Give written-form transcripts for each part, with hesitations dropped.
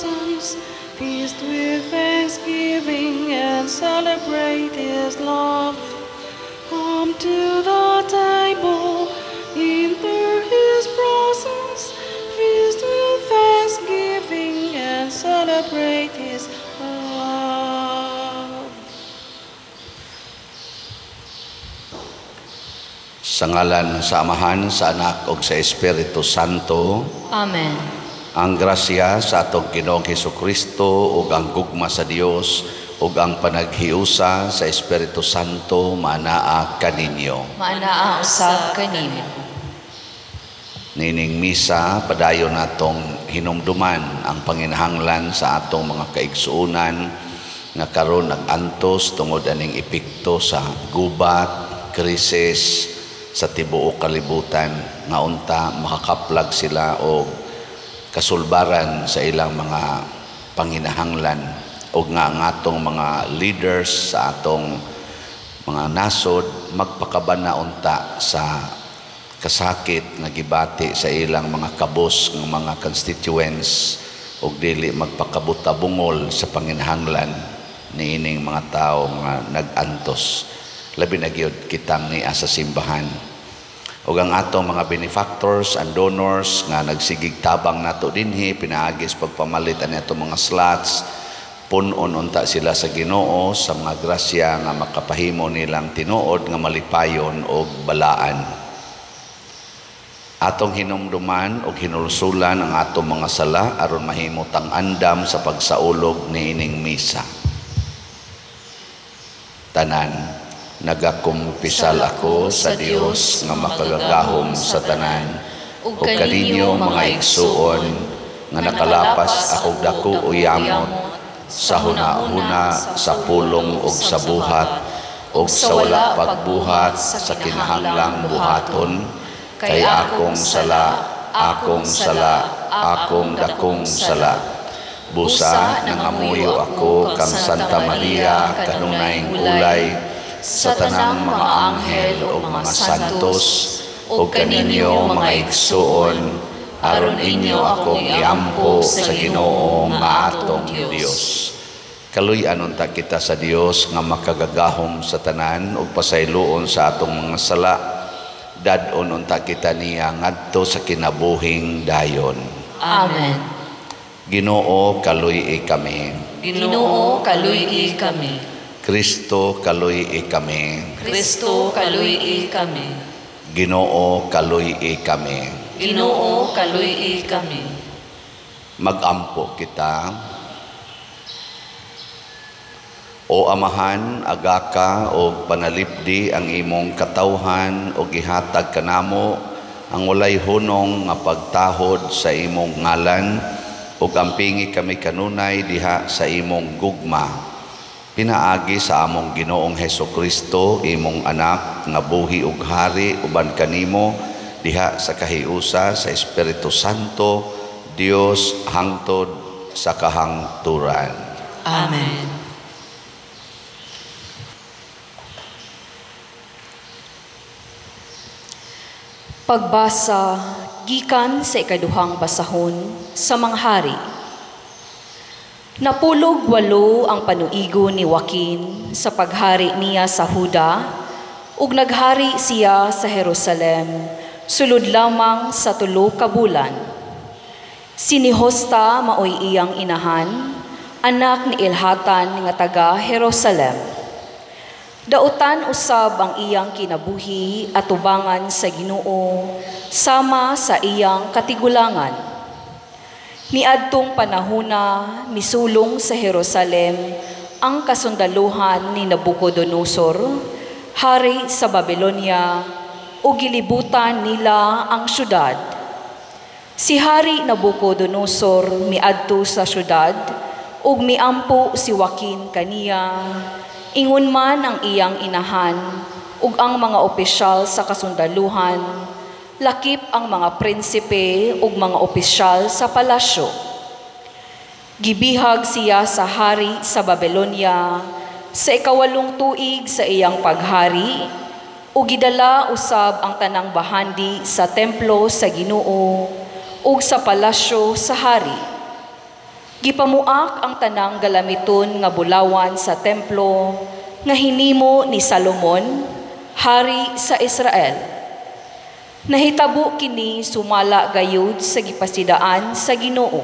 presence. Feast with thanksgiving and celebrate His love. Come to the table, enter His presence. Feast with thanksgiving and celebrate His love. Sa ngalan sa Amahan, sa Anak ug sa Espiritu Santo. Amen. Ang grasya sa atong Ginoong Hesukristo ug ang gugma sa Dios ug ang panaghiusa sa Espiritu Santo manaa kaninyo. Manaa usab kanimo. Nining misa padayon natong hinumduman ang panginahanglan sa atong mga kaigsuonan nga karon nag-antos tungod aning epekto sa gubat, krisis sa tibuok kalibutan nga unta makakaplag sila o kasulbaran sa ilang mga panginahanglan o nga ang atong mga leaders sa atong mga nasod magpakabana unta sa kasakit nga gibati sa ilang mga kabos ng mga constituents o dili magpakabuta-bungol sa panginahanglan niining mga tao nga nag-antos. Labi na gyud kitang niya sa simbahan. O ang atong mga benefactors and donors nga nagsigig tabang nato dinhi pinaagis pagpamalit ani atong mga slots, punon unta sila sa Ginoo sa mga grasya nga makapahimo nilang tinuod nga malipayon og balaan. Atong hinumduman o hinulsulan ang atong mga sala aron mahimot ang andam sa pagsaulog niining misa. Tanan, nagakumpisal ako sa Dios nga makagagahom sa tanan, ug kaninyo mga igsuon nga nakalapas akong dako uyamot sa hunahuna, sa pulong ug sa buhat, ug sa wala pagbuhat sa kinahanglang buhaton, kay akong sala, akong dakong sala. Busa nangamuyo ako kang Santa Maria kanunay ulay, sa tanang mga anghel o mga santos, o kaninyo mga igsuon, aron inyo akong iampo sa Ginoo nga atong Dios. Kaluy-an unta kita sa Dios nga makagagahom sa tanan ug pasayloon sa atong mga sala, dad-on unta kita niya ngadto sa kinabuhing dayon. Amen. Ginoo kaluy-i kami. Ginoo kaluy-i kami. Kristo kaluy-i kami. Kristo kaluy-i kami. Ginoo kaluy-i kami. Ginoo kaluy-i kami. Magampo kita. O Amahan, agaka o panalipdi ang imong katawhan o gihatag kanamo ang walay hunong nga pagtahod sa imong ngalan ug ampingi kami kanunay diha sa imong gugma. Pinaagi sa among Ginoong Hesukristo, imong anak nga buhi ug hari uban kanimo diha sa kahiusa sa Espiritu Santo, Dios hangtod sa kahangturan. Amen. Pagbasa gikan sa ikaduhang basahon sa mga hari. Napulog 8 ang panuigo ni Joaquin sa paghari niya sa Huda, ug naghari siya sa Jerusalem, sulod lamang sa 3 ka bulan. Si Hosta maoy iyang inahan, anak ni Elhatan nga taga Jerusalem. Dautan usab ang iyang kinabuhi at tubangan sa Ginoo, sama sa iyang katigulangan. Niadtong panahona, misulong sa Jerusalem ang kasundaluhan ni Nabucodonosor, hari sa Babylonia, o gilibutan nila ang syudad. Si Hari Nabucodonosor miadto sa syudad, ug miampo si Joaquin kaniya, ingon man ang iyang inahan, ug ang mga opisyal sa kasundaluhan, lakip ang mga prinsipe ug mga opisyal sa palasyo. Gibihag siya sa hari sa Babylonia sa 8 tuig sa iyang paghari, ug gidala usab ang tanang bahandi sa templo sa Ginoo ug sa palasyo sa hari. Gipamuak ang tanang galamiton nga bulawan sa templo nga hinimo ni Salomon, hari sa Israel. Nahitabo kini sumala gayud sa gipasidaan sa Ginoo.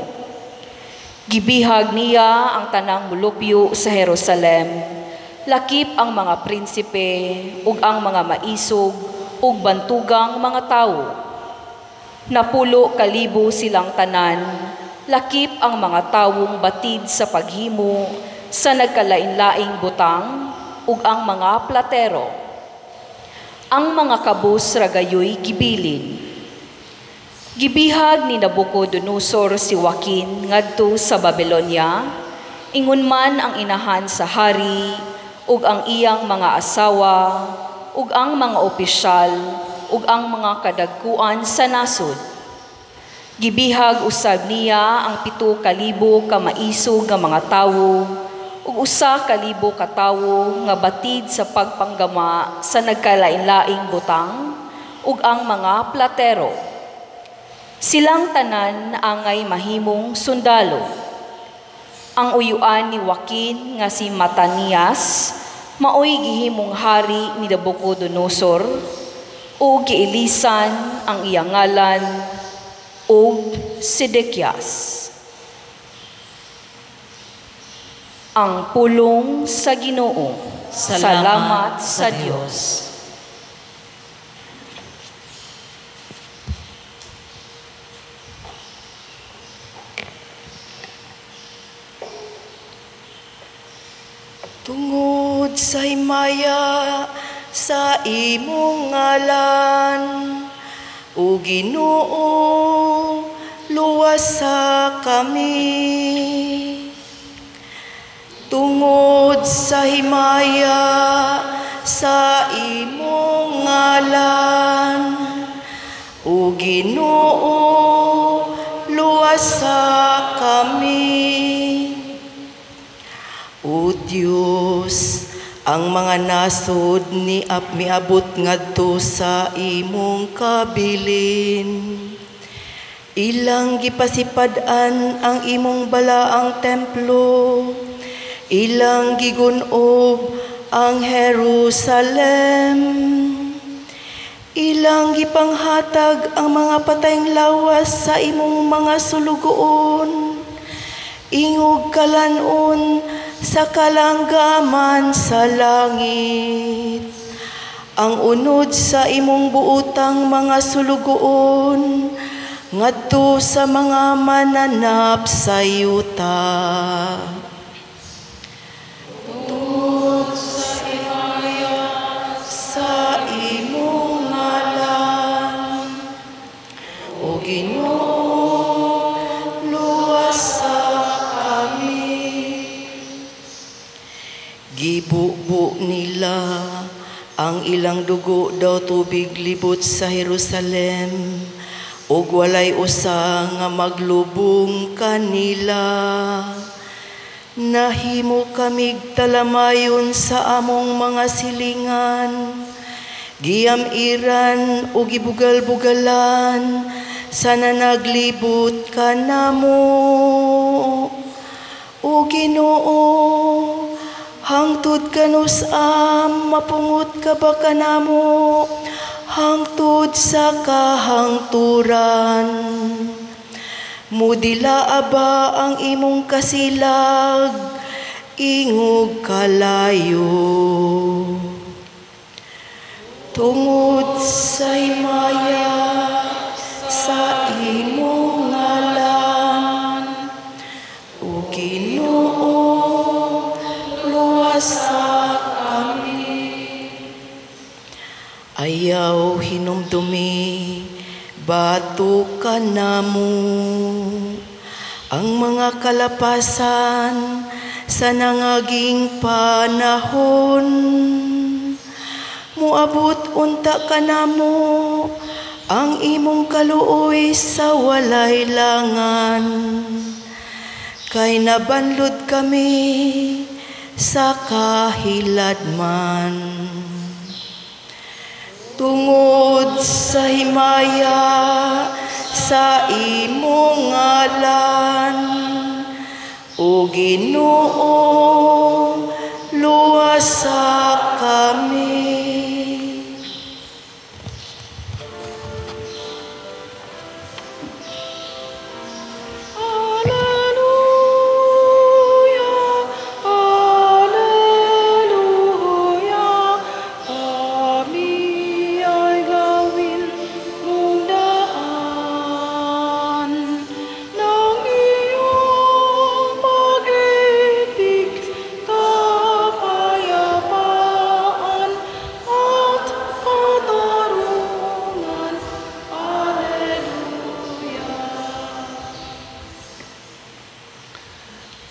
Gibihag niya ang tanang mulupyo sa Jerusalem, lakip ang mga prinsipe ug ang mga maisog ug bantugang mga tawo. Napulo kalibo silang tanan, lakip ang mga tawong batid sa paghimo sa nagkalain-laing butang ug ang mga platero. Ang mga kabus ragayoy gibilin. Gibihag ni Nabucodonosor si Joaquin ngadto sa Babylonia, ingon man ang inahan sa hari ug ang iyang mga asawa ug ang mga opisyal ug ang mga kadagkuan sa nasod. Gibihag usab niya ang 7,000 ka maisog nga mga tawo ug 1,000 ka tawo nga batid sa pagpanggama sa nagkalain-laing butang ug ang mga platero. Silang tanan angay mahimong sundalo. Ang uyuan ni Joaquin nga si Matanias maoy gihimong hari ni Nabucodonosor ug giilisan ang iyang ngalan ug Sedekias. Ang pulong sa Ginoo. Salamat sa Dios. Tungod sa himaya sa imong ngalan, o Ginoo, luwasa kami. Tungod sa himaya sa imong ngalan, o Ginoo, luwasa kami. O Diyos, ang mga nasod ni miabot ngadto sa imong kabilin. Ilang gipasipad-an ang imong balaang templo, ilang gigunob ang Jerusalem. Ilang gipanghatag ang mga patayng lawas sa imong mga sulugoon. Ingog kalanon sa kalanggaman sa langit. Ang unod sa imong buutang mga sulugoon, ngadto sa mga mananap sa yuta. Tungod sa himaya sa imong ngalan, o Ginoo, gibubo nila ang ilang dugo daw tubig libot sa Jerusalem, ug walay usa nga maglubong kanila. Nahimo kamig talamayon sa among mga silingan, giyam-iran o gibugal-bugalan, sana naglibot ka namo. O Ginoo, hangtod kanus-am, mapungot ka ba kanamo, hangtod sa kahangturan. Mudila aba ang imong kasilag, ingog kalayo. Tungod sa himaya sa imong ngalan, o Ginoo, luwasa kami. Ayaw hinumdumi, bato ka namo, ang mga kalapasan sa nangaging panahon. Muabot unta ka namo, ang imong kaluoy sa walay langan. Kay nabanlod kami sa kahiladman. Tungod sa himaya sa imong ngalan, O Ginoo, luwasa kami.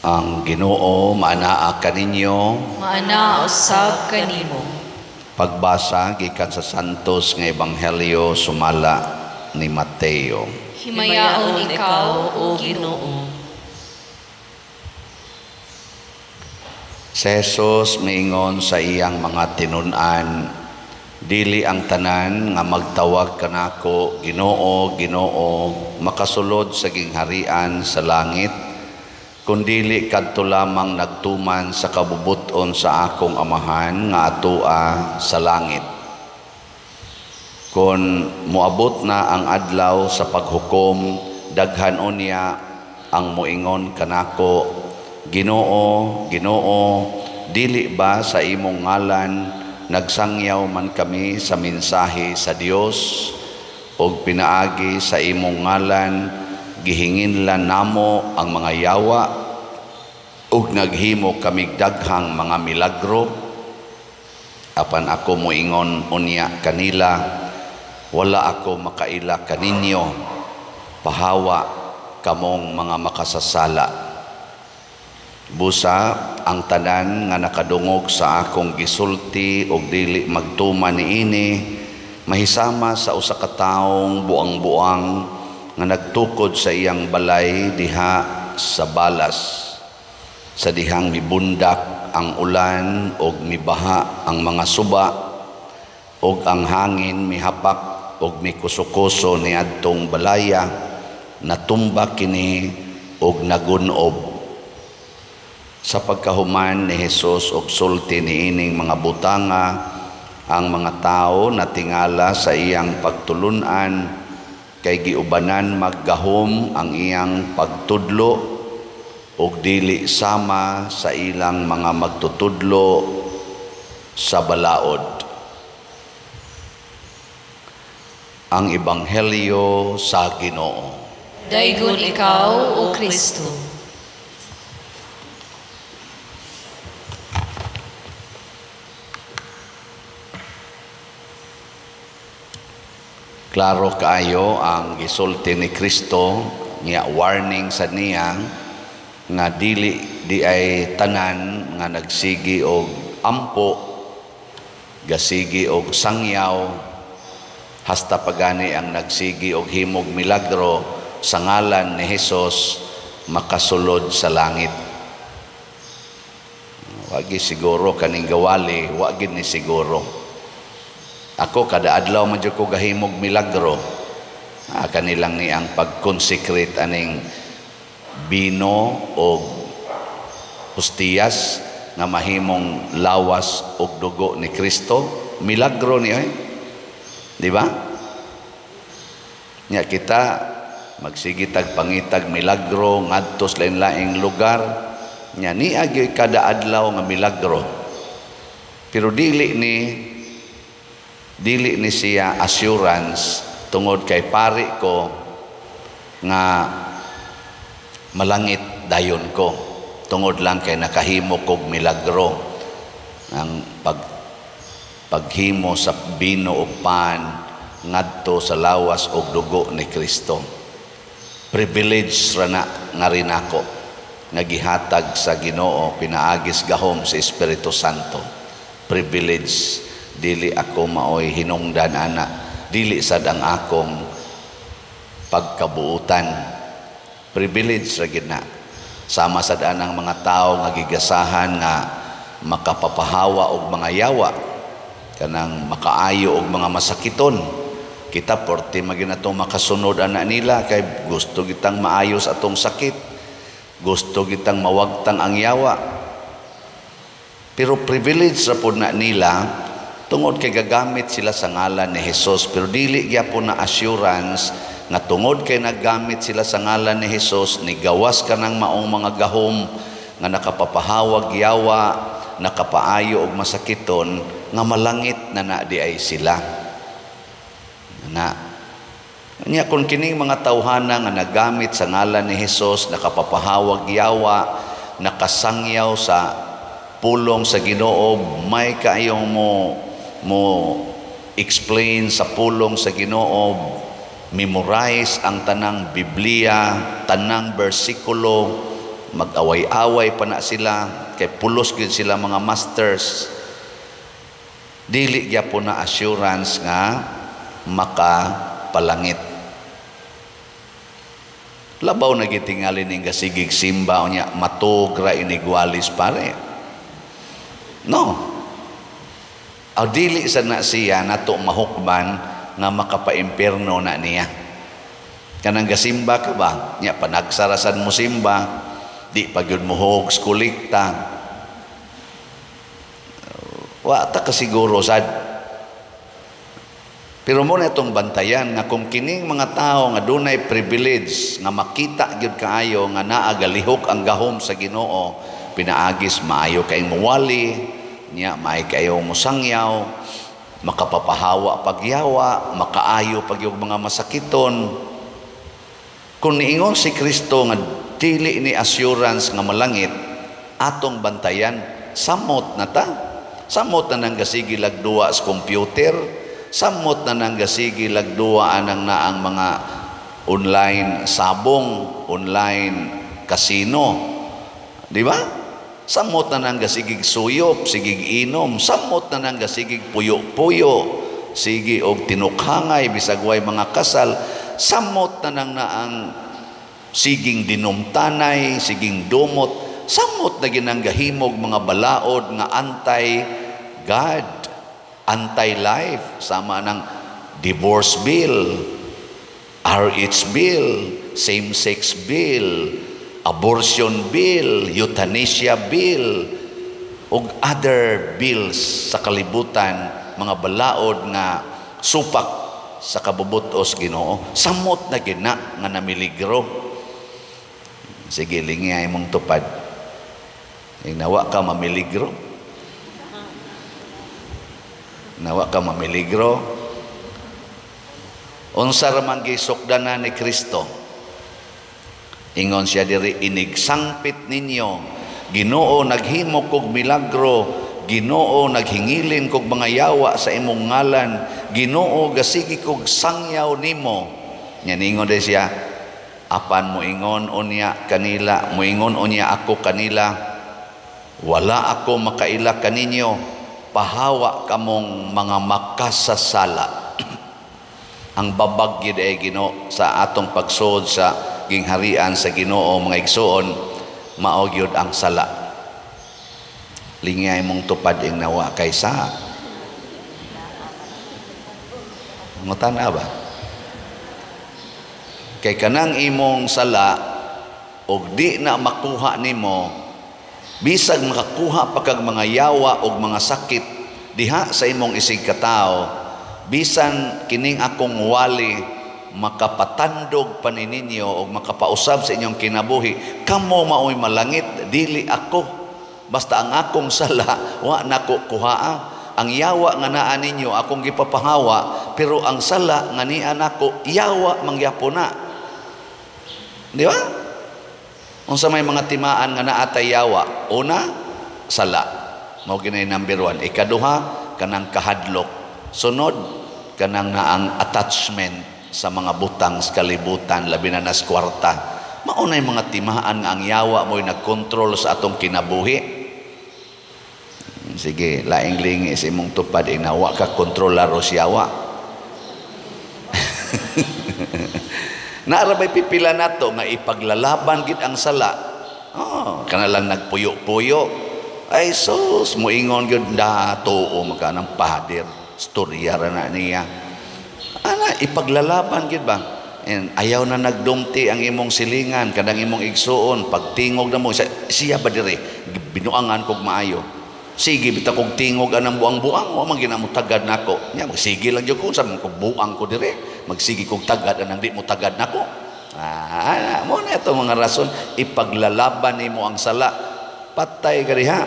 Ang Ginoo maanaa kaninyo. Maana usab kanimo. Pagbasa gikan sa santos nga ebanghelyo sumala ni Mateo. Himayaon ikaw, O Ginoo. Si Jesus miingon sa iyang mga tinun-an, dili ang tanan nga magtawag kanako Ginoo, Ginoo, makasulod sa gingharian sa langit, kundili kadto lamang nagtuman sa kabubuton sa akong amahan nga atua sa langit. Kung muabot na ang adlaw sa paghukom, daghan unya ang muingon kanako, Ginoo, Ginoo, dili ba sa imong ngalan nagsangyaw man kami sa mensahe sa Dios, og pinaagi sa imong ngalan gihinginlan namo ang mga yawa, ug naghimo kami daghang mga milagro. Apan ako moingon unya kanila, wala ako makaila kaninyo, pahawa kamong mga makasasala. Busa ang tanan nga nakadungog sa akong gisulti og dili magtuman niini, mahisama sa usa ka taong buang-buang nga nagtukod sa iyang balay diha sa balas, sa dihang mibundak ang ulan og mibaha ang mga suba, og ang hangin mihapak og mikusukuso niadtong balaya, natumba kini og nagunob. Sa pagkahuman ni Jesus og sulti niining mga butanga, ang mga tao natingala sa iyang pagtulunan, kay giubanan maggahom ang iyang pagtudlo ug dili sama sa ilang mga magtutudlo sa balaod. Ang ebanghelyo sa Ginoo. Daygon ikaw, O Kristo. Klaro kaayo ang gisulti ni Kristo, nga warning sa niya nga dili di ay tanan nga nagsigi og ampo, gasigi og sangyaw, hasta pagani ang nagsigi og himog milagro sa ngalan ni Jesus makasulod sa langit. Wagi siguro kaning gawali, wagi ni siguro. Ako kada adlaw man jud ko gahimog milagro. Kanilang ni ang pag-consecrate aning bino o hostiyas na mahimong lawas og dugo ni Kristo. Milagro niya, di ba? Nya kita magsigitag pangitag milagro ngadto sa lain-laing lugar. Nya ni agi kada adlaw nga milagro. Pero dili ni siya assurance tungod kay pari ko nga malangit dayon ko, tungod lang kay nakahimo kog milagro. Ang paghimo sa bino o pan ngadto sa lawas og dugo ni Kristo. Privilege ra na nga rin ako nga gihatag sa Ginoo pinaagis gahom sa Espiritu Santo. Privilege. Dili ako maoy hinungdan ana, dili sad ang akong pagkabuutan. Privilege ra gid na. Sama sad anang mga tao nga gigasahan nga makapapahawa og mga yawa, kanang makaayo og mga masakiton. Kita porte maginato makasunod ana nila kay gusto kitang maayos atong sakit. Gusto kitang mawagtang ang yawa. Pero privilege ra po na nila, tungod kay gagamit sila sa ngalan ni Jesus. Pero dili gyapon na assurance nga tungod kay naggamit sila sa ngalan ni Jesus, nigawas ka ng maong mga gahom nga nakapapahawag yawa, nakapaayo og masakiton, nga malangit na di ay sila. Nya kung kining mga tawhana nga nagamit sa ngalan ni Jesus, nakapapahawag yawa, nakasangyaw sa pulong sa Ginoo, may kaayong mo explain sa pulong sa Ginoo, memorize ang tanang Biblia, tanang bersikulo, mag-away-away pa na sila, kay pulos gyud sila mga masters. Dili gyapon na assurance nga makapalangit. Labaw na gitingali ning gasigig simba unya matug ra inigwalis pare. No. Aw dili sa na siya nato mahukman nga makapaimpierno na niya. Kanang gasimba ka ba? Nya panagsarasan mo simba, di pa gyud mo hogs kolekta. Wa ta kasiguro sad. Pero mo na itong bantayan nga kung kining mga tao nga dunay privilege nga makita gyud kaayo nga naa galihok ang gahom sa Ginoo, pinaagis maayo kay muwali, nya maay kayo musangyaw, makapapahawa pagyawa, makaayo pag yung mga masakiton. Kung niingon si Kristo nga dili ni assurance nga malangit, atong bantayan, samot na ta. Samot na nang gasigi lagduwa sa computer, samot na nang gasigi lagduwa anang naang mga online sabong, online casino. Di ba? Samot na nang gasigig suyop, sigig inom, samot na nang gasigig puyo-puyo, sige og tinukhangay bisag way mga kasal, samot na nang naang siging dinumtanay, siging dumot, samot na ginanggahimog mga balaod nga anti-God, anti-life, sama ng divorce bill, RH bill, same-sex bill, abortion bill, euthanasia bill, ug other bills sa kalibutan, mga balaod nga supak sa kabubutos Ginoo. Samot na gina nga namiligro. Sige, lingay mong tupad. Nawa ka mamiligro. Nawa ka mamiligro. Unsa ra man gisukdanan ni Kristo. Ingon siya diri, inigsangpit ninyo, Ginoo naghimo kog milagro, Ginoo naghingilin kog mga yawa sa imong ngalan, Ginoo gasigi kog sangyaw nimo. Nya ningon din siya, apan mo ingon unya kanila, mo ingon unya ako kanila, wala ako makaila kaninyo, pahawa kamong mga makasasala. Ang babag gid ay Ginoo sa atong pagsuod sa gingharian sa Ginoo, mga igsoon, mao gyud ang sala. Lingay mong tupad ing nawa kaysa. Ngutana ba? Kay kanang imong sala og di na makuha nimo, bisag makakuha pa kag mga yawa og mga sakit diha sa imong isig katao, bisan kining akong wali makapatandog panininyo o makapausab sa inyong kinabuhi, kamo mao'y malangit, dili ako. Basta ang akong sala, wa nako kuhaa. Ang yawa nga naa ninyo, akong gipapahawa, pero ang sala nga niya nako, yawa mangyapo na. Di ba? Kung sa may mga timaan nga naatay yawa, una, sala. Mao ginay number 1. Ikaduha, kanang kahadlok. Sunod, kanang naang attachment sa mga butang sa kalibutan, labi na nas kwarta. Maunay mga timaan nga ang yawa mo'y nagkontrol sa atong kinabuhi. Sige, laing lingi sa imong tupad, inawa ka kontrolaros yawa. Naarabay pipila nato nga ipaglalaban gid ang sala. Kana lang nagpuyo-puyo. Ay sus, moingon gyud dato o makanang pader. Storya ra na niya. Ana, ipaglalaban gid ba? And ayaw na nagdumti ang imong silingan, kadang imong igsuon, pagtingog na mo, siya ba dire? Binuangan kog maayo. Sige, bita kog tingog anang buang-buang, o man ginamo tagad nako. Nya magsige lang jud ko sa kog buang ko dire. Magsige kog tagad anang di mo tagad nako. Mo na ito mga rason, ipaglalaban nimo ang sala. Patay ka diha.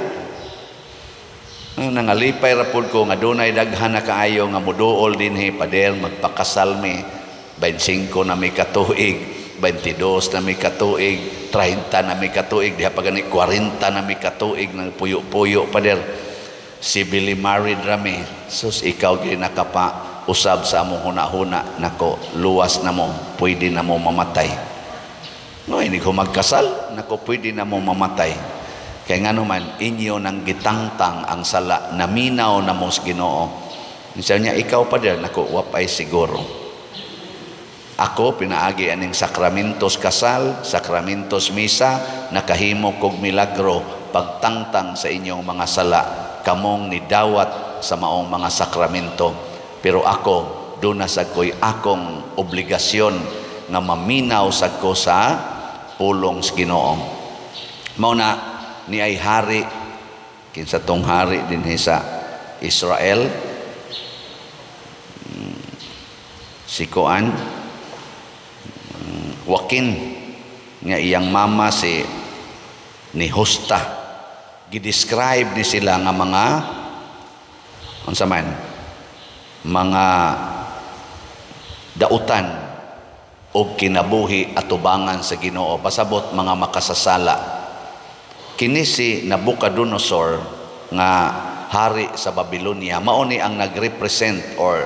Nangalipay rapod ko nga dunay daghan na kaayo nga muduol dinhi pader magpakasal mi. 25 na may katuig, 22 na may katuig, 30 na may katuig, diha pa gani 40 na may katuig ng puyo-puyo pader. Civilly married rami. Sus ikaw gyud nakapa usab sa among huna-huna, nako luwas na mo, pwede na mo mamatay. No, hindi ko magkasal, nako pwede na mo mamatay. Kaya nga naman, inyo nang gitangtang ang sala, naminaw na mo sa Ginoo. Sabi niya, ikaw pa din, nako wapay siguro. Ako, pinaagi aning sakramentos kasal, sakramentos misa, nakahimo kog milagro, pagtangtang sa inyong mga sala, kamong nidawat sa maong mga sakramento. Pero ako, doon na sa ko'y akong obligasyon na maminaw sa ko sa pulong sa Ginoo. Mauna, ni ay hari, kinsa tong hari din sa Israel, si Koan, Joaquin, nga iyang mama si ni Justa. Gidescribe ni sila nga mga unsa man mga dautan o kinabuhi atubangan sa Ginoo, pasabot mga makasasala. Kini si Nabucodonosor nga hari sa Babylonia, mao ni ang nagrepresent or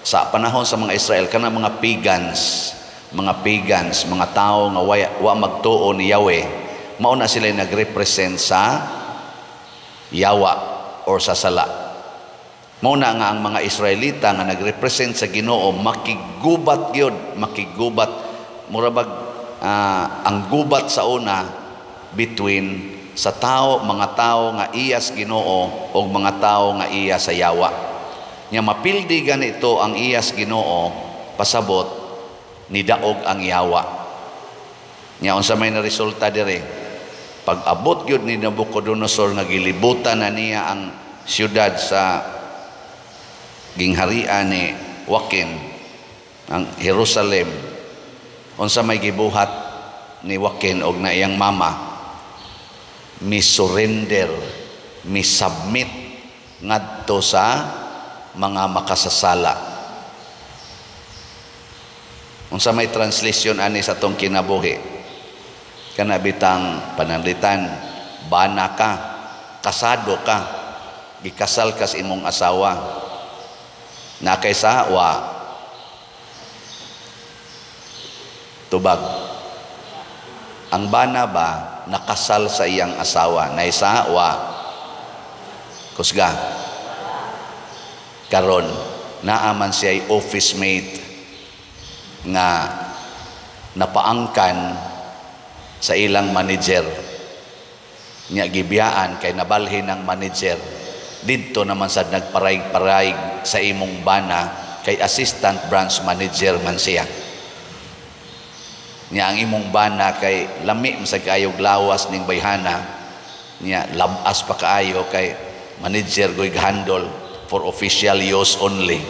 sa panahon sa mga Israel kana mga pagans, mga tao nga wa magtuo ni Yahweh, mao na sila nagrepresent sa yawa or sa sala. Mao na nga ang mga Israelita nga nagrepresent sa Ginoo, makigubat gyud, makigubat murabag ang gubat sa una between sa tao, mga tao nga iya sa Ginoo o mga tao nga iya sa yawa. Nya mapildi ganito ang iya sa Ginoo, pasabot nidaog ang yawa. Nya unsa may na resulta dire? Pag abot gyud ni Nabucodonosor nga gilibutan na niya ang siyudad sa gingharian ni Joaquin, ang Jerusalem, unsa may gibuhat ni Joaquin og na iyang mama, mi-surrender, mi-submit ngadto sa mga makasasala. Unsa may translation ani sa tong kinabuhi? Kana bitang pananglitan, bana ka, kasado ka, gikasal ka sa imong asawa. Na kaysa wa tubag. Ang bana ba nakasal sa iyang asawa, na isa wa kusga. Karon naaman siya office mate nga napaangkan sa ilang manager, nya gibiyaan kay nabalhin ng manager didto naman sad nagparayg-parayg sa imong bana kay assistant branch manager man siya. Nya ang imong bana kay lami sa kayog lawas ning bayhana, nya labas pa kaayo kay manager goy handle for official use only.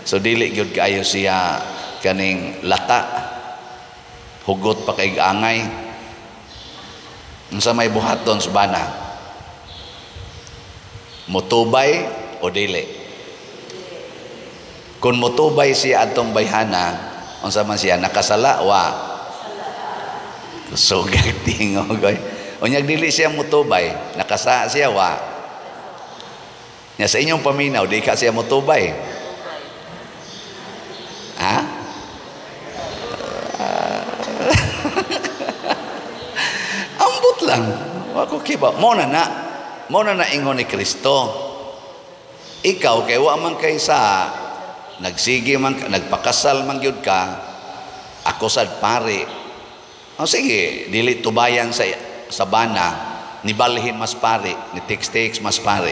So dili gyud kaayo siya kaning lata, hugot pa kay angay. Unsa may buhaton sa bana? Motubay o dili? Kung motubay siya atong bayhana, unsa man siya nakasala wa? So gagtingog. Unyag dili siya motubay, nakasa siya wa? Nya sa inyong paminaw di ka siya motubay. Ha? Ambot lang. Wako kiba. Mo na ingon ni Kristo. Ikaw kay wa man kay sa nagsige man nagpakasal man gyud ka, ako sad pare. O sige, dili tubayan sa bana, ni balhin mas pare, ni text mas pare.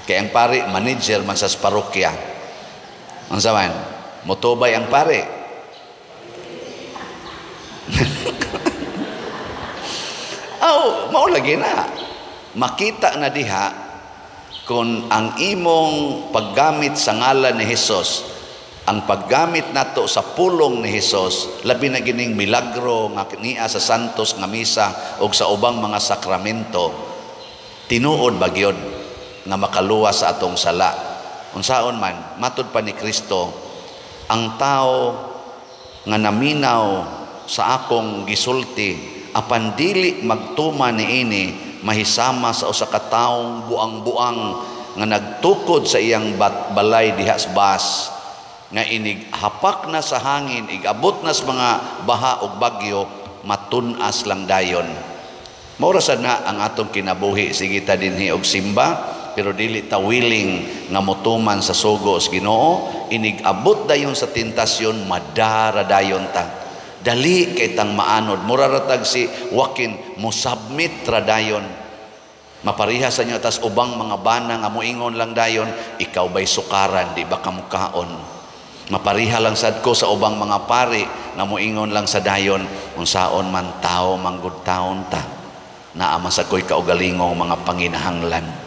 Kay ang pare manager man sa parokya. Unsa man? Motubay ang pare. Mao lagi na. Makita na diha kung ang imong paggamit sa ngalan ni Hesus, ang paggamit nato sa pulong ni Hesus, labi na gining milagro nga niya sa santos nga misa o sa ubang mga sakramento, tinuod ba gyud nga makaluwas sa atong sala. Unsaon man, matud pa ni Kristo, ang tao nga naminaw sa akong gisulti, apan dili magtuma niini, mahisama sa usa ka taong buang-buang nga nagtukod sa iyang balay diha sa bas, nga inig hapak na sa hangin, igabot na sa mga baha ug bagyo, matunas lang dayon. Maura sad na ang atong kinabuhi, sige ta dinhi og simba, pero dili ta willing nga motuman sa sugo sa Ginoo. Inig abot dayon sa tentasyon, madara dayon ta. Dali kay tang maanod. Mura ratag si Joaquin, musubmit ra dayon. Mapariha sa inyo, tas ubang mga bana nga muingon lang dayon, ikaw ba'y sukaran, di ba kamukaon? Mapariha lang sad ko sa ubang mga pari na muingon lang sa dayon, unsaon man tao manggud taon ta, naama sa ko'y kaugalingong mga panginahanglan.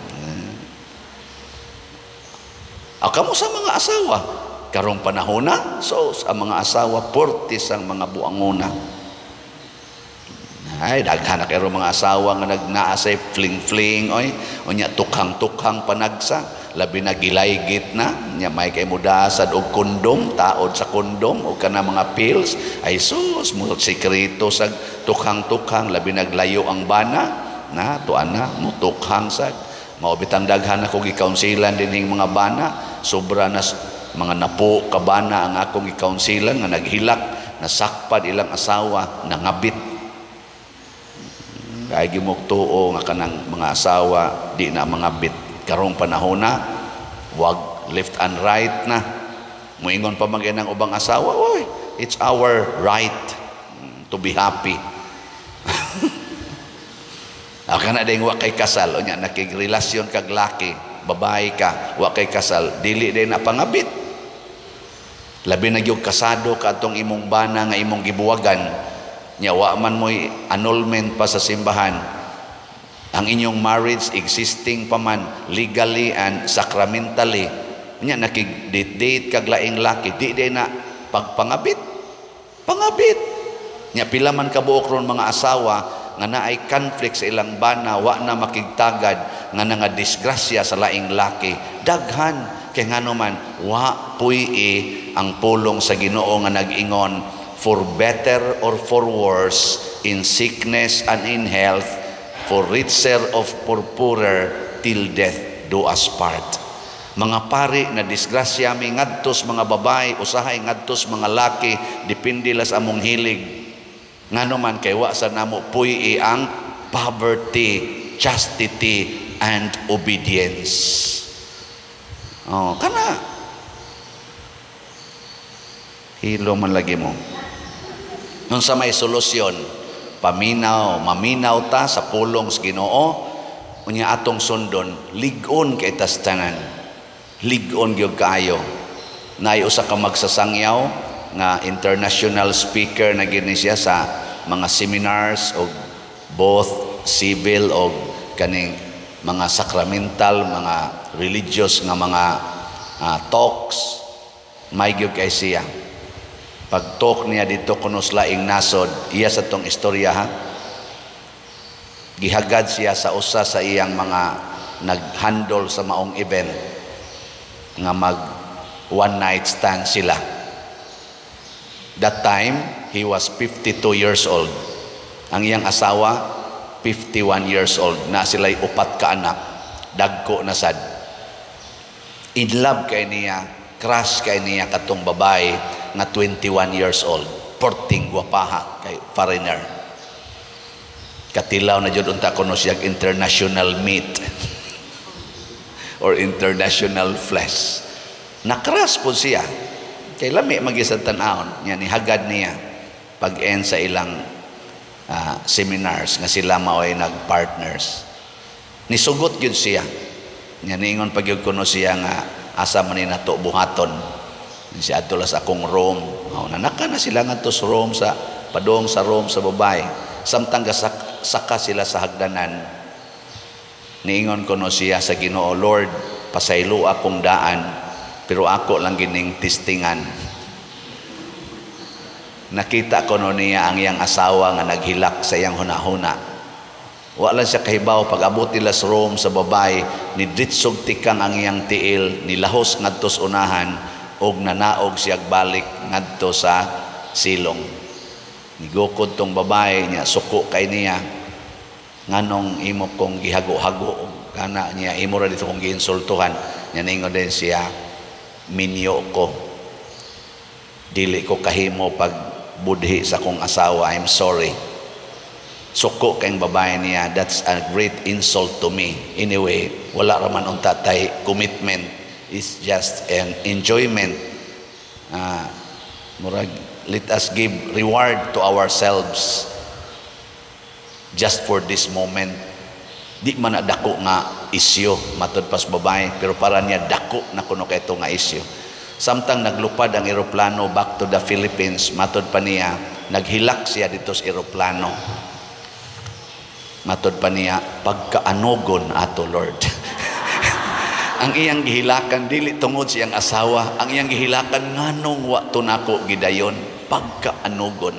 Kamo sa mga asawa, karong panahona, so sa mga asawa, portis ang mga buanguna. Ay, daghan na kayo mga asawa nga nagnaasay fling-fling, oy, o niya tukhang-tukhang panagsa, labi na gilaygit na, niya may kay mudasad og kondom, taod sa kondom, o kana mga pills, ay sus, mo sikrito sa tukhang-tukhang, labi naglayo ang bana, na, tuan na, mutukhang sad, maubitang daghan na kung ikaunsilan din yung mga bana, sobra na mga napo kabana ang akong ikaunsilan nga naghilak, nasakpad ilang asawa, nangabit. Kaya gimuktuo nga kanang mga asawa, di na mangabit. Karong panahon na, wag left and right na. Muingon pa magyan ng ubang asawa, oy, it's our right to be happy. Aka na din wa kay kasal, o nya nakigrelasyon kag laki, babae ka, wa kay kasal, dili din na pangabit. Labi na gyud kasado ka atong imong bana nga imong gibuwagan, nya wa man mo'y annulment pa sa simbahan, ang inyong marriage existing pa man legally and sacramentally, nya nakig-date kag laing laki, di na pagpangabit, pangabit. Nya pila man kabuok ron mga asawa nga naay conflict sa ilang bana, wa na makigtagad nga nga disgrasya sa laing laki, daghan kay ngano man wa puy ang pulong sa Ginoo nga nag-ingon, for better or for worse, in sickness and in health, for richer or for poorer, till death do us part. Mga pari na disgrasya mi ngadtos mga babae, usahay ngadtos mga laki, depende las among hilig. Ngano man kay wa sa namo puy ang poverty, chastity, and obedience. Kana hilo man lagi mo. Nung sa may solusyon, maminaw ta sa pulong sa Ginoo, unya atong sundon, ligon kay tas tanan. Ligon gyud kaayo. Naay usa ka magsasangyaw nga international speaker na gini siya sa mga seminars o both civil o kaning mga sacramental, mga religious nga mga talks. May gyud kay siya. Pag-talk niya dito kunos laing nasod, iya sa tong istorya ha. Gihagad siya sa usa sa iyang mga nag-handle sa maong event nga mag one night stand sila. That time, he was 52 years old. Ang iyang asawa, 51 years old. Na sila'y upat ka anak. Dagko na sad. In love kay niya, crush kay niya katong babae na 21 years old, porting guwapaha kay foreigner. Katilaw na jud unta kuno siya international meat or international flesh. Nakras po siya. Kay lami magisad tan-aon nya ni hagad niya pag-end sa ilang seminars nga sila mao'y nag-partners. Nisugot yun siya. Nya niingon pag yun kuno siya nga asa man ni nato buhaton. Si adto sa akong room. Nanaka na sila ngadto sa room sa padong sa room sa babae. Samtang saka sila sa hagdanan, niingon ko no siya sa Ginoo, Lord, pasaylo akong daan, pero ako lang gining tistingan. Nakita ko no niya ang iyang asawa nga naghilak sa iyang hunahuna. Wala siya kahibaw, pag abot nila sa room sa babae, ni ditsog tikang ang iyang tiil, nilahos ngadto sa unahan, og nanaog siya balik ngadto sa silong. Nigukod tong babae niya, suko kay niya, nganong imo kong gihago-hago, kana niya, imo ra dito kong giinsultuhan. Niya ningon din siya, minyo ko. Dili ko kahimo pag budhi sa kong asawa, I'm sorry. Suko kayong babae niya, that's a great insult to me. Anyway, wala raman unta tay commitment. It's just an enjoyment. Murag, let us give reward to ourselves just for this moment. Di man na dako nga isyo matod pas babae, pero para niya dako na kuno kay ito nga isyo. Samtang naglupad ang eroplano back to the Philippines, matod pa niya, naghilak siya dito sa eroplano. Matod pa niya, pagkaanogon ato Lord. Ang iyang gihilakan, dili tungod siyang asawa, ang iyang gihilakan, nganong wa to nako gidayon, pagkaanogon.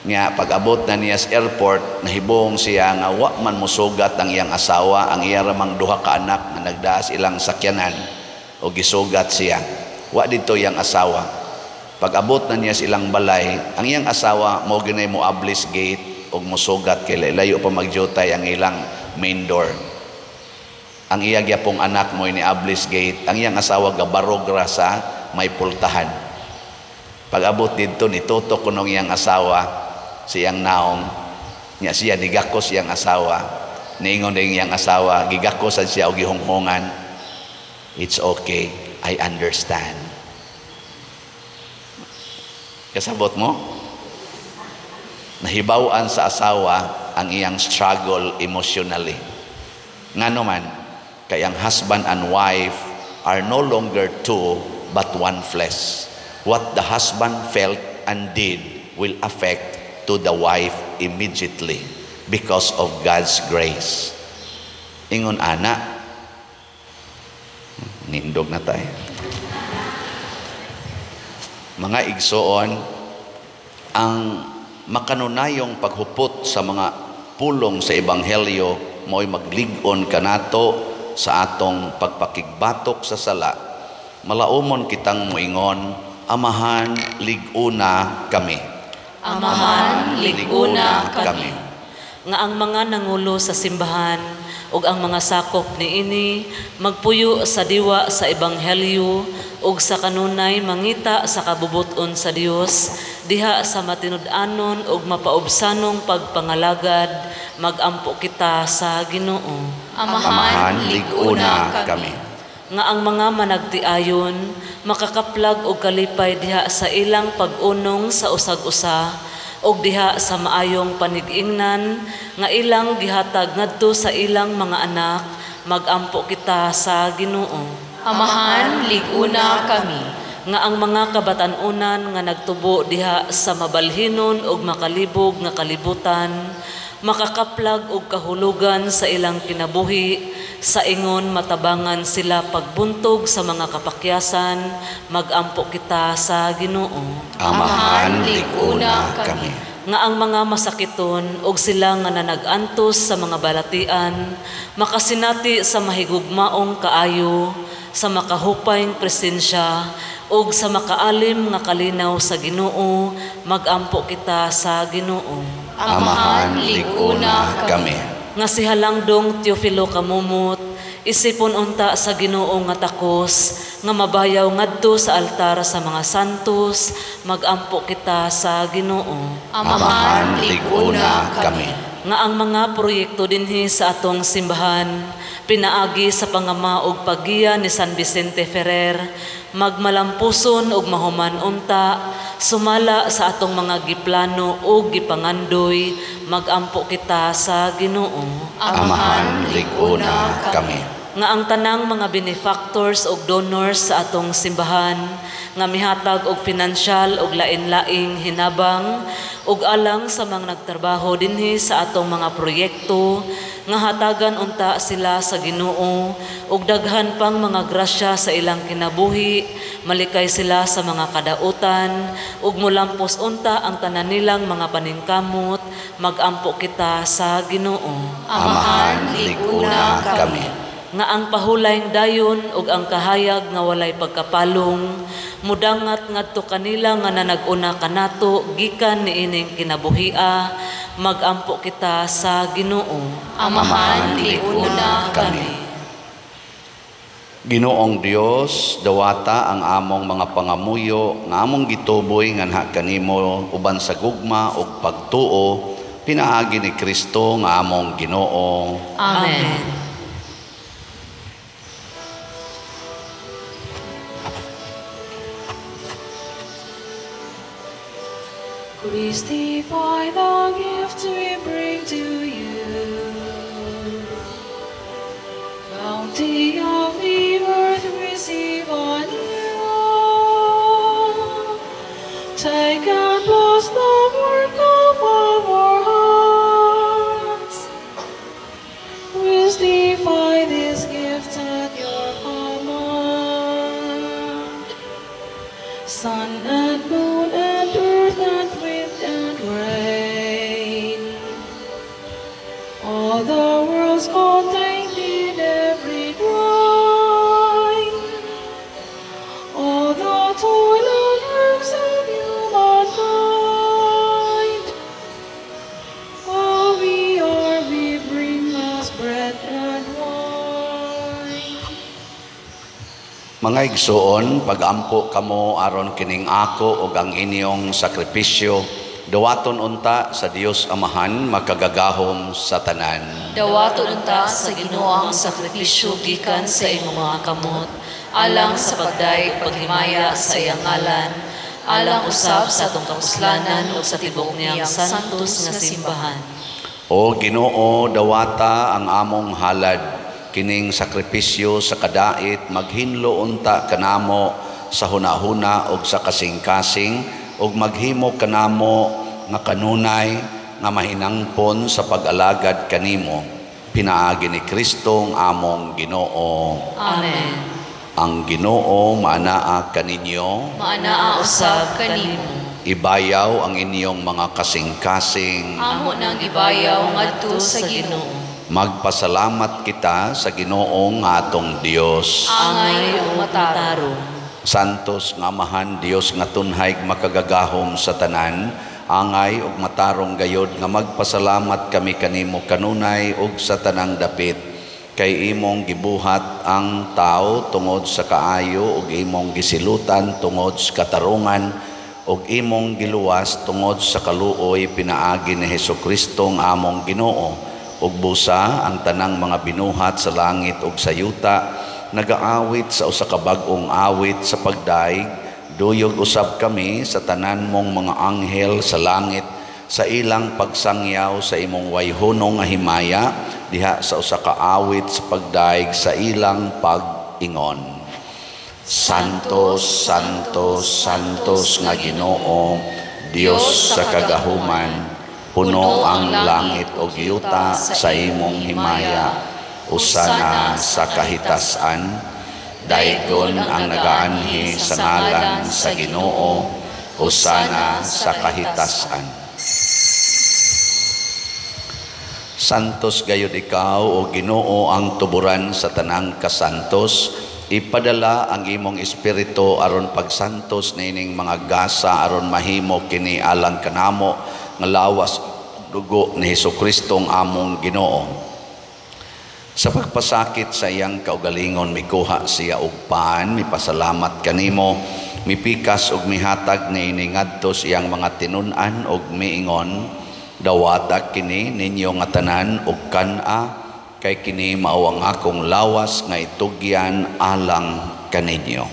Nga, pag-abot na niya sa airport, nahibong siya nga wa man musugat ang iyang asawa, ang iya ramang duha ka anak na nagdaas ilang sakyanan, o gisugat siya. Wa dito iyang asawa. Pag-abot na niya sa ilang balay, ang iyang asawa, mo ginay mo ablis gate, o musugat kay layo pa magjutay ang ilang main door. Ang iya gyapong anak mo ini ablis gate, ang iyang asawa gabarog ra sa may pultahan. Pag-abot dito nitutok kunong iyang asawa, siyang naong niya siya nigakos iyang asawa, niingon din iyang asawa, gigakosan siya og gihonghongan. It's okay, I understand. Kasabot mo? Nahibawan sa asawa ang iyang struggle emotionally. Ngano man, kay ang husband and wife are no longer two but one flesh. What the husband felt and did will affect to the wife immediately because of God's grace. Ingon ana, nindog na tayo. Mga igsoon, ang makanunayong paghupot sa mga pulong sa ebanghelyo mo'y maglig-on kanato sa atong pagpakigbatok sa sala. Malaumon kitang moingon, Amahan, lig-una kami. Amahan, lig-una kami. Nga ang mga nangulo sa simbahan ug ang mga sakop niini magpuyo sa diwa sa ebanghelyo ug sa kanunay mangita sa kabubuton sa Dios diha sa matinud-anon ug mapaubsanong pagpangalagad, magampo kita sa Ginoo. Amahan, lig-una kami. Nga ang mga managtiayon makakaplag og kalipay diha sa ilang pag-unong sa usag-usa og diha sa maayong panigingnan nga ilang gihatag ngadto sa ilang mga anak, magampo kita sa Ginoo. Amahan, lig-una kami. Nga ang mga kabatanunan nga nagtubo diha sa mabalhinon ug makalibog nga kalibutan, makakaplag og kahulugan sa ilang kinabuhi, sa ingon matabangan sila pagbuntog sa mga kapakyasan, magampo kita sa Ginoo. Amahan, lig-una kami. Nga ang mga masakiton og sila nga nanag-antos sa mga balatian, makasinati sa mahigugmaong kaayo, sa makahupayng presensya, ug sa makaalim nga kalinaw sa Ginoo, magampo kita sa Ginoo. Amahan, lig-una kami. Nga si Halangdong Teofilo Kamumot, isipon unta sa Ginoo nga takos, nga mabayaw ngadto sa altar sa mga santos, magampo kita sa Ginoo. Amahan, lig-una kami. Nga ang mga proyekto dinhi sa atong simbahan, pinaagi sa pangama ug paggiya ni San Vicente Ferrer, magmalampuson ug mahuman unta, sumala sa atong mga giplano ug gipangandoy, magampo kita sa Ginoo. Amahan, lig-una kami. nga ang tanang mga benefactors o donors sa atong simbahan nga mihatag og pinansyal og lain-laing hinabang ug alang sa mga nagtrabaho dinhi sa atong mga proyekto nga hatagan unta sila sa Ginoo ug daghan pang mga grasya sa ilang kinabuhi, malikay sila sa mga kadautan ug mulampos unta ang tanan nilang mga paningkamot, magampo kita sa Ginoo. Amahan, liguna kami. Nga ang pahulayng dayon ug ang kahayag nga walay pagkapalong mudangat ngadto kanila nga nanag-una kanato gikan niining kinabuhia, magampo kita sa Ginoo. Amahan, liguna kami. Ginoong Dios, dawata ang among mga pangamuyo nga among gituboy nganha kanimo uban sa gugma ug pagtuo pinaagi ni Kristo nga among Ginoo. Amen. Christify the gift we bring to you. Bounty of the earth, receive on you. Take and bless the work of our hands. Christify this gift at your command. Sun and moon and earth and wind and rain, all the worlds contained in every drawing, all the toil and works of humankind. All we are, we bring as bread and wine. Mga igsoon, pagampo kamo aron kining ako ug ang inyong sakripisyo, dawaton unta sa Dios Amahan makagagahom sa tanan. Dawaton unta sa Ginoo ang sakripisyo gikan sa imong mga kamot, alang sa pagdaig paghimaya sa iyang ngalan, alang usab sa atong kapuslanan ug sa tibok niyang santos nga simbahan. O Ginoo, dawata ang among halad, kining sakripisyo sa kadait maghinlo unta kanamo sa hunahuna ug sa kasing-kasing ug maghimo kanamo nga kanunay nga mahinangpon sa pag-alagad kanimo. Pinaagi ni Kristo ang among Ginoo. Amen. Ang Ginoo maanaa kaninyo, Maanaa usab kanimo. ibayaw ang inyong mga kasing-kasing. Amo nang ibayaw ngadto sa Ginoo. Magpasalamat kita sa Ginoong atong Dios. Angay o mataro. Santos nga Amahan Dios nga tunhay makagagahom sa tanan, angay ug matarong gayod nga magpasalamat kami kanimo kanunay ug sa tanang dapit, kay imong gibuhat ang tao tungod sa kaayo ug imong gisilutan tungod sa katarungan ug imong giluwas tungod sa kaluoy pinaagi ni Hesukristo ang among Ginoo. Ug busa ang tanang mga binuhat sa langit ug sa yuta nagaawit sa usa ka bag-ong awit sa pagdaig, duyog usab kami sa tanan mong mga anghel sa langit sa ilang pagsangyaw sa imong wayhunong nga himaya diha sa usa ka awit sa pagdaig sa ilang pag-ingon. Santos, Santos, Santos nga Ginoo, Dios sa kagahuman, puno ang langit o yuta sa imong himaya, usana sa kahitasan, daygon ang nagaanhi sa ngalan sa Ginoo, usana sa kahitasan. Santos gayud ikaw o Ginoo ang tuburan sa tanang kasantos, ipadala ang imong espiritu aron pagsantos nining mga gasa aron mahimo kini alang kanamo nga lawas dugo ni Hesukristo ang among Ginoo. Sa pagpasakit sa iyang kaugalingon mikuha siya og paan, mipasalamat kanimo, mipikas og mihatag niini ngadto sa iyang mga tinun-an og miingon, dawata kini ninyo nga tanan og kan-a, kay kini mao ang akong lawas nga itugyan alang kaninyo.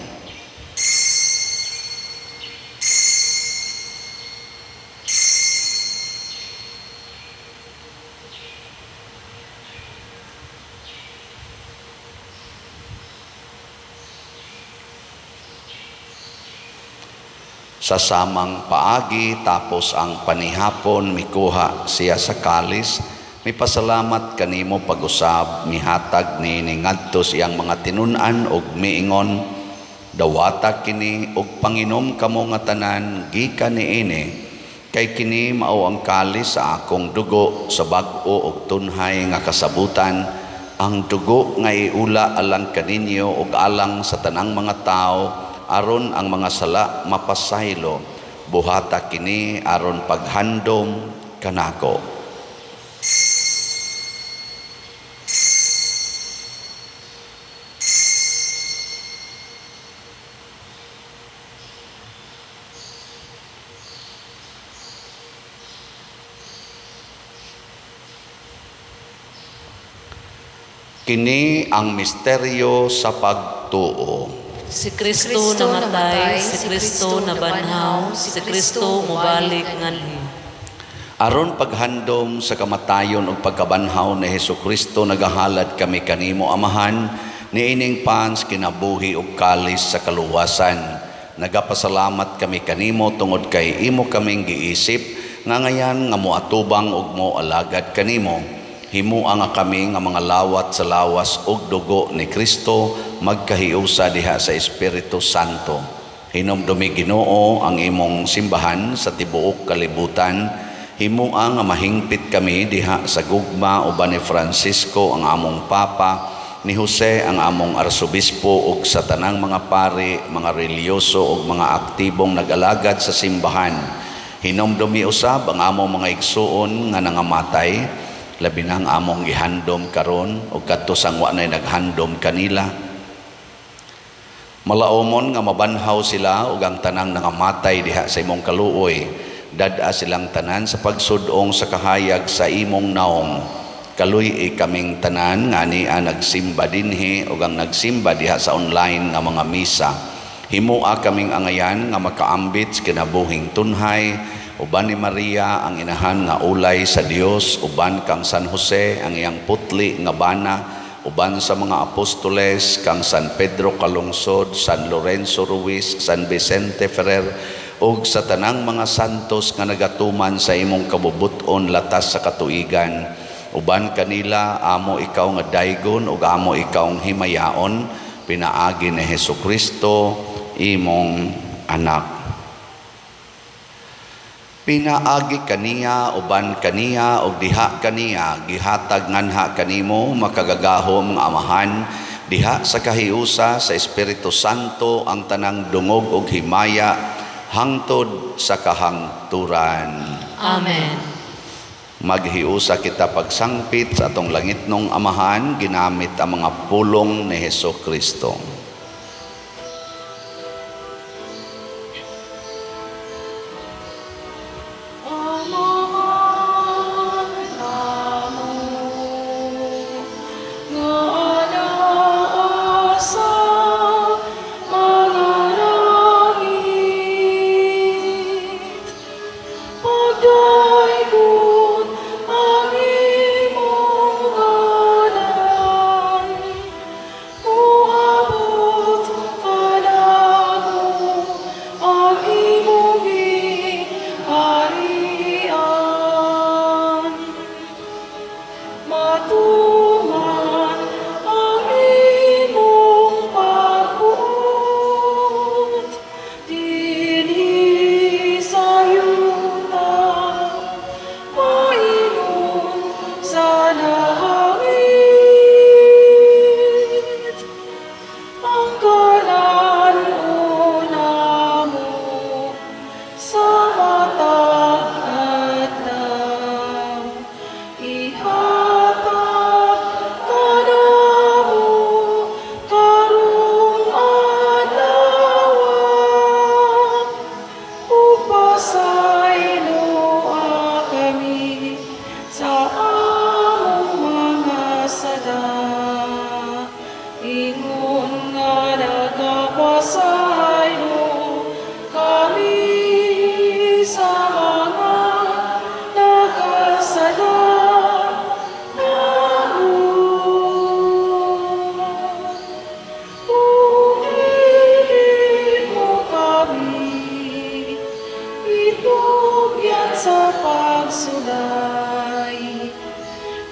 Sa samang paagi tapos ang panihapon mikuha siya sa kalis, mipasalamat kanimo pag-usab, mihatag ni ngadto siyang mga tinunan og miingon, dawata kini og panginom kamo nga tanan gikan niini, kay kini mao ang kalis sa akong dugo sa bag-o og tunhay nga kasabutan, ang dugo nga iula alang kaninyo og alang sa tanang mga tao, aron ang mga sala mapasaylo. Buhata kini aron paghandom kanako. Kini ang misteryo sa pagtuo. Si Kristo namatay, si Kristo nabanhaw, si Kristo mubalik nganhi. Aron paghandom sa kamatayon ug pagkabanhaw ni Hesukristo, nagahalad kami kanimo Amahan, niining pans kinabuhi ug kalis sa kaluwasan. Nagapasalamat kami kanimo tungod kay imo kaming giisip nga ngayan nga moatubang ug moalagad kanimo. Himua nga kami nga mga lawat sa lawas ug dugo ni Kristo magkahiusa diha sa Espiritu Santo. Hinumdumi Ginoo ang imong simbahan sa tibuok kalibutan. Himua nga mahingpit kami diha sa gugma uban ni Francisco ang among Papa, ni Jose ang among Arsobispo ug sa tanang mga pari, mga reliyoso ug mga aktibong nag-alagad sa simbahan. Hinumdumi usab ang among mga igsuon nga nangamatay, labi na ang among gihandom karon ug kadto sang wa nay naghandom kanila. Malaumon nga mabanhaw sila ug ang tanang nangamatay diha sa imong kaluoy. Dad-a silang tanan sa pagsudong sa kahayag sa imong naong. Kaluy kaming tanan nga niya nagsimba dinhi ug ang nagsimba diha sa online nga mga misa. Himua kaming angayan nga makaambit sa kinabuhing tunhay, uban ni Maria ang inahan nga ulay sa Dios, uban kang San Jose ang iyang putli nga bana, uban sa mga apostoles kang San Pedro Calungsod, San Lorenzo Ruiz, San Vicente Ferrer, ug sa tanang mga santos nga nagatuman sa imong kabubuton latas sa katuigan. Uban kanila amo ikaw nga daygon ug amo ikaw ang himayaon, pinaagi ni Hesukristo imong anak. Pinaagi kaniya uban kaniya ug diha kaniya gihatag nganha kanimo makagagahom nga Amahan, diha sa kahiusa sa Espiritu Santo ang tanang dungog ug himaya hangtod sa kahangturan. Amen. Maghiusa kita pagsangpit sa atong langitnong Amahan ginamit ang mga pulong ni Hesukristo.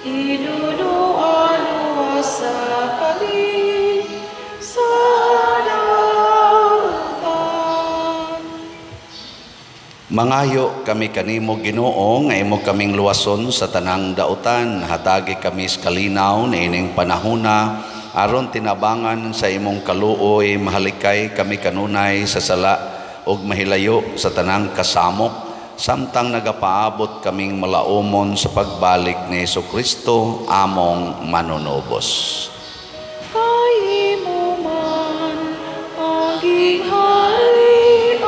Inunuan-uwa sa kami sa dautan. Mangayo kami kanimo Ginoo nga imo kaming luwason sa tanang dautan, hatagi kami sa kalinaw niining panahona aron tinabangan sa imong kaluoy, mahalikay kami kanunay sa sala ug mahilayo sa tanang kasamok, samtang nagapaabot kaming malaumon sa pagbalik ni Jesucristo among manunubos. Kay mo man ang gingharian,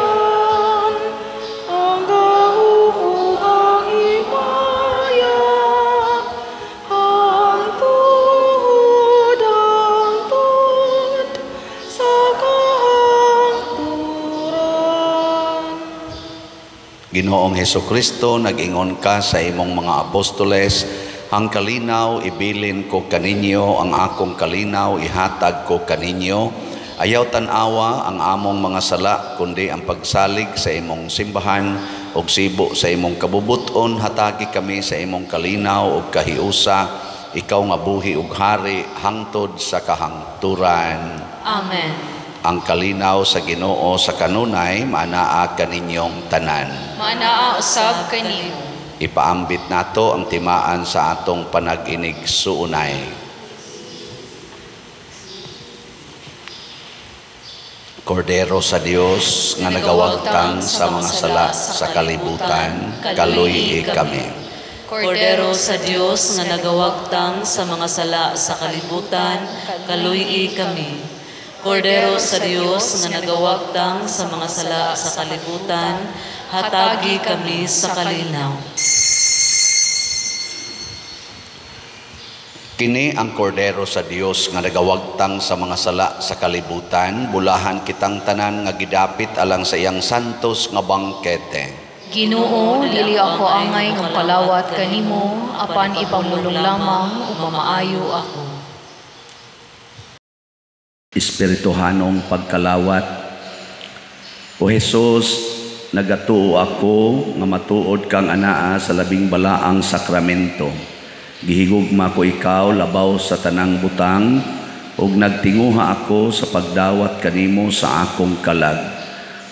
ang gahuhang himaya, ang tuhod sa kahangturan. Ginoong Jesucristo, nag-ingon ka sa imong mga apostoles, ang kalinaw ibilin ko kaninyo, ang akong kalinaw ihatag ko kaninyo. Ayaw tanawa ang among mga sala, kundi ang pagsalig sa imong simbahan ug sibo sa imong kabubuton, hatagi kami sa imong kalinaw ug kahiusa, ikaw nga buhi ug hari hangtod sa kahangturan. Amen. Ang kalinaw sa Ginoo sa kanunay manaa kaninyong tanan. Manaa usab kanimo. Ipaambit nato ang timaan sa atong panag-inig suunay. Kordero sa Dios nga nagawagtang sa mga sala sa kalibutan, kaluy kami. Kordero sa Dios nga nagawagtang sa mga sala sa kalibutan, kaluy kami. Kordero sa Dios nga nagawagtang sa mga sala sa kalibutan, hatagi kami sa kalinaw. Kini ang kordero sa Dios nga nagawagtang sa mga sala sa kalibutan, bulahan kitang tanan nga gidapit alang sa iyang santos nga bangkete. Ginoo, dili ako angay nga palawat kanimo, apan ipamulong lamang ug mamaayo ako. Espirituhanong pagkalawat. O Jesus, nagatuo ako nga matuod kang anaa sa labing balaang sakramento. Gihigugma ko ikaw labaw sa tanang butang ug nagtinguha ako sa pagdawat kanimo sa akong kalag.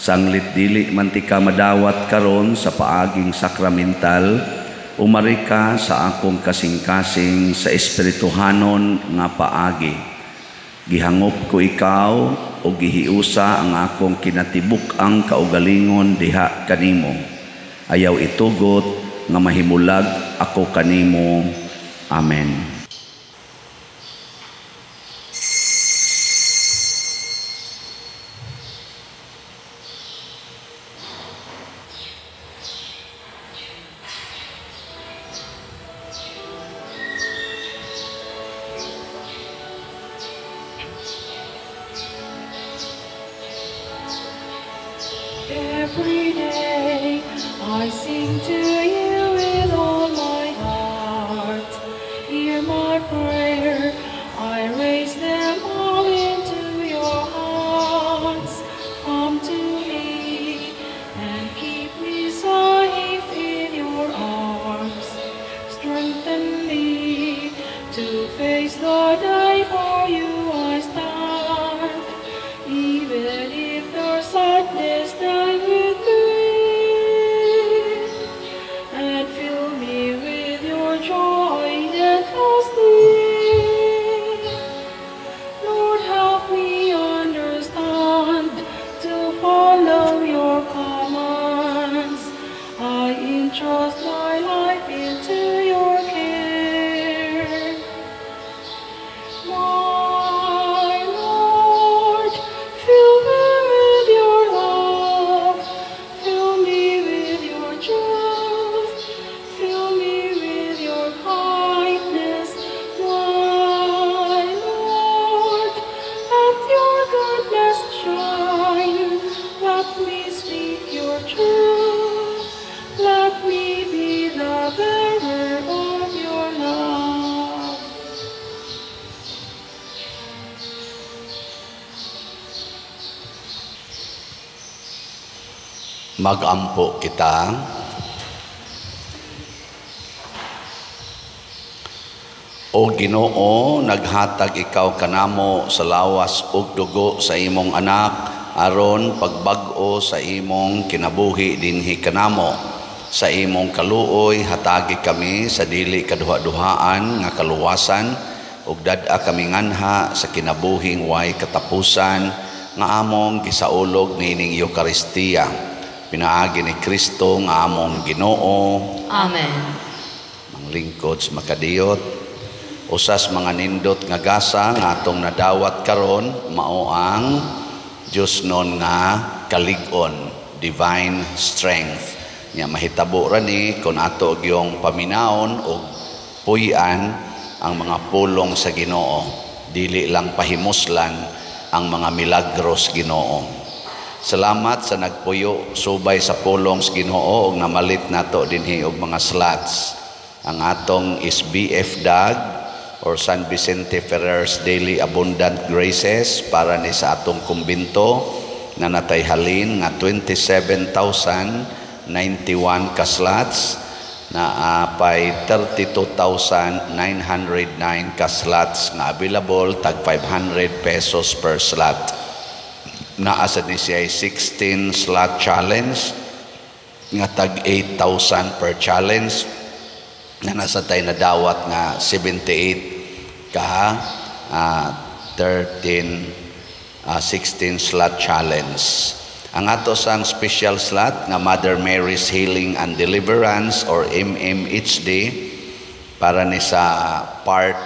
Sanglit dili man ti ka madawat karon sa paaging sakramental, umari ka sa akong kasing-kasing sa espirituhanon nga paagi. Gihangop ko ikaw o gihiusa ang akong kinatibuk ang kaugalingon diha kanimo. Ayaw itugot nga mahimulag ako kanimo. Amen. Every day I sing to you with all my heart. Hear my prayer, I raise them all into your hearts. Come to me and keep me safe in your arms. Strengthen me to face the day for you I stand. Even if the sadness die with me, and fill me with your joy that lasting. Lord, help me understand to follow your commands. I entrust my life into your care. My Lord, fill me with your love, fill me with your truth, fill me with your kindness. My Lord, let your goodness shine, let me speak your truth, let me be the bearer of your love. Magampo kita. O Ginoo, naghatag ikaw kanamo sa lawas ug dugo sa imong anak aron pagbag-o sa imong kinabuhi dinhi kanamo. Sa imong kaluoy hatagi kami sa dili kaduha-duhaan nga kaluwasan ug dad-a kami nganha sa kinabuhing way katapusan nga among gisaulog nining Eucharistia. Pinaagi ni Kristo nga among Ginoo. Amen. Manglingkod sa makadiyot. Usas mga nindot nga gasa nga atong nadawat karon mao ang Dios non nga kalig-on, divine strength. Nya mahitabo ra ni kun ato gyung paminaon o puy-an ang mga pulong sa Ginoo. Dili lang pahimuslan ang mga milagros Ginoo. Salamat sa nagpuyo subay sa pulong sa Ginoo ug namalit nato dinhi og mga slots. Ang atong SBF DAG or San Vicente Ferrer's Daily Abundant Graces para ni sa atong kumbinto na natayhalin nga 27,091 ka slots na apay 32,909 ka slots nga available tag 500 pesos per slot. Naasad ni siya 16 slot challenge nga tag 8,000 per challenge na nasa tayo na dawat nga 78 ka 16 slot challenge. Ang ato sang special slot nga Mother Mary's Healing and Deliverance or MMHD para ni sa part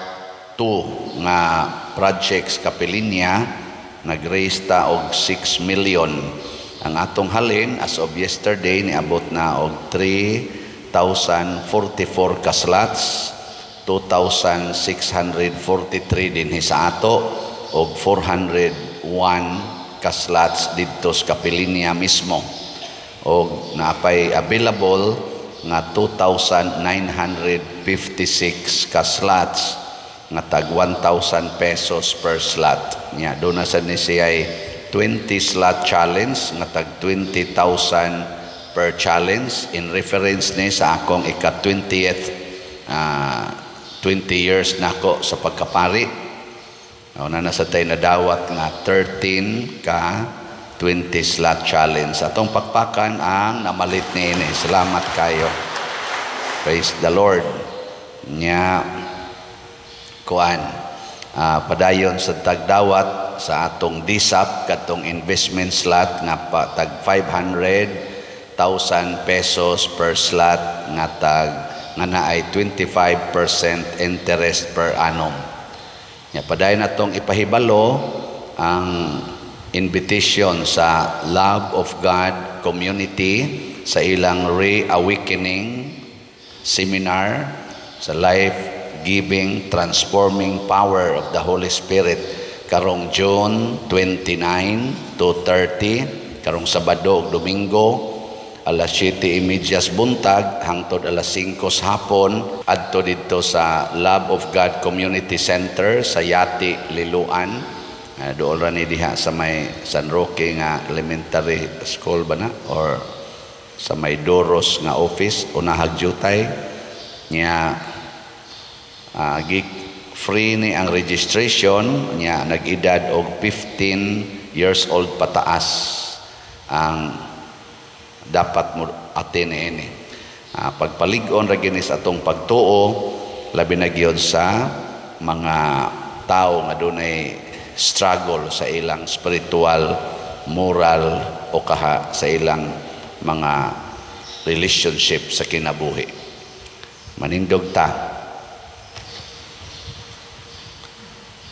2 nga projects Kapilinya nag-raise ta og 6 million. Ang atong halin as of yesterday niabot na og 3,044 ka slots, 2,643 dinhi sa ato og 401 ka slots didto sa Kapilinya mismo. Og naapay available nga 2,956 ka slots nga tag 1,000 pesos per slot. Nya do na sa ni siya 20 slot challenge nga tag 20,000 per challenge in reference ni sa akong ika-20th 20 years nako sa pagkapari. Na nasa tayo nadawat nga 13 ka 20 slot challenge. Atong pakpakan ang namalit ni ini. Salamat kayo. Praise the Lord. Nya kuan padayon sa tagdawat sa atong DISAP katong investment slot nga tag 500,000 pesos per slot nga tag nga naay 25% interest per annum. Nya padayon natong ipahibalo ang invitation sa Love of God community sa ilang reawakening seminar sa life-giving transforming power of the Holy Spirit karong June 29 to 30 karong Sabado ug Domingo alas 7:30 buntag hangtod alas 5 hapon adto didto sa Love of God Community Center sa Yati, Liloan. Doon ra ni diha sa may San Roque nga elementary school ba na or sa may Doros nga office unahag jutay nya free ni ang registration nya nag-edad og 15 years old pataas ang dapat mo atin ini. Pagpalig-on ra gini sa atong pagtuo labi na gyud sa mga tao nga dunay struggle sa ilang spiritual, moral o kaha sa ilang mga relationship sa kinabuhi. Manindog ta.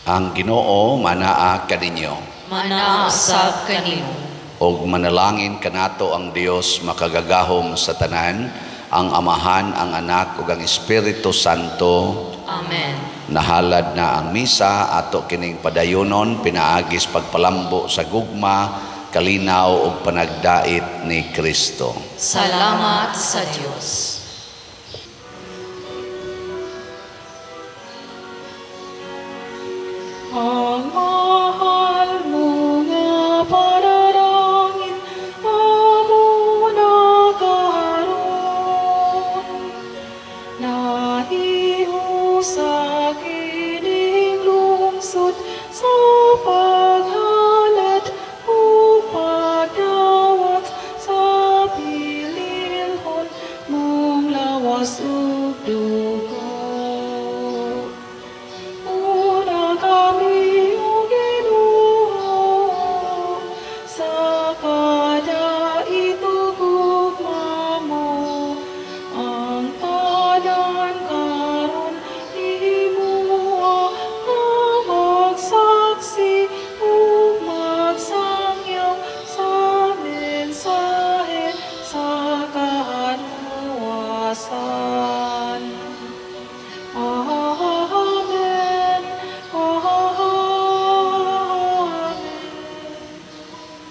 Ang Ginoo manaa kaninyo. Manaa sab kanimo. Og manalangin kanato ang Dios makagagahom sa tanan, ang Amahan, ang Anak ug ang Espiritu Santo. Amen. Nahalad na ang misa ato kining padayonon pinaagis pagpalambo sa gugma, kalinaw ug panagdait ni Kristo. Salamat sa Dios. Ang mahal mo nga pararangin, amo na kaharon, nahihusay kining lungsod sa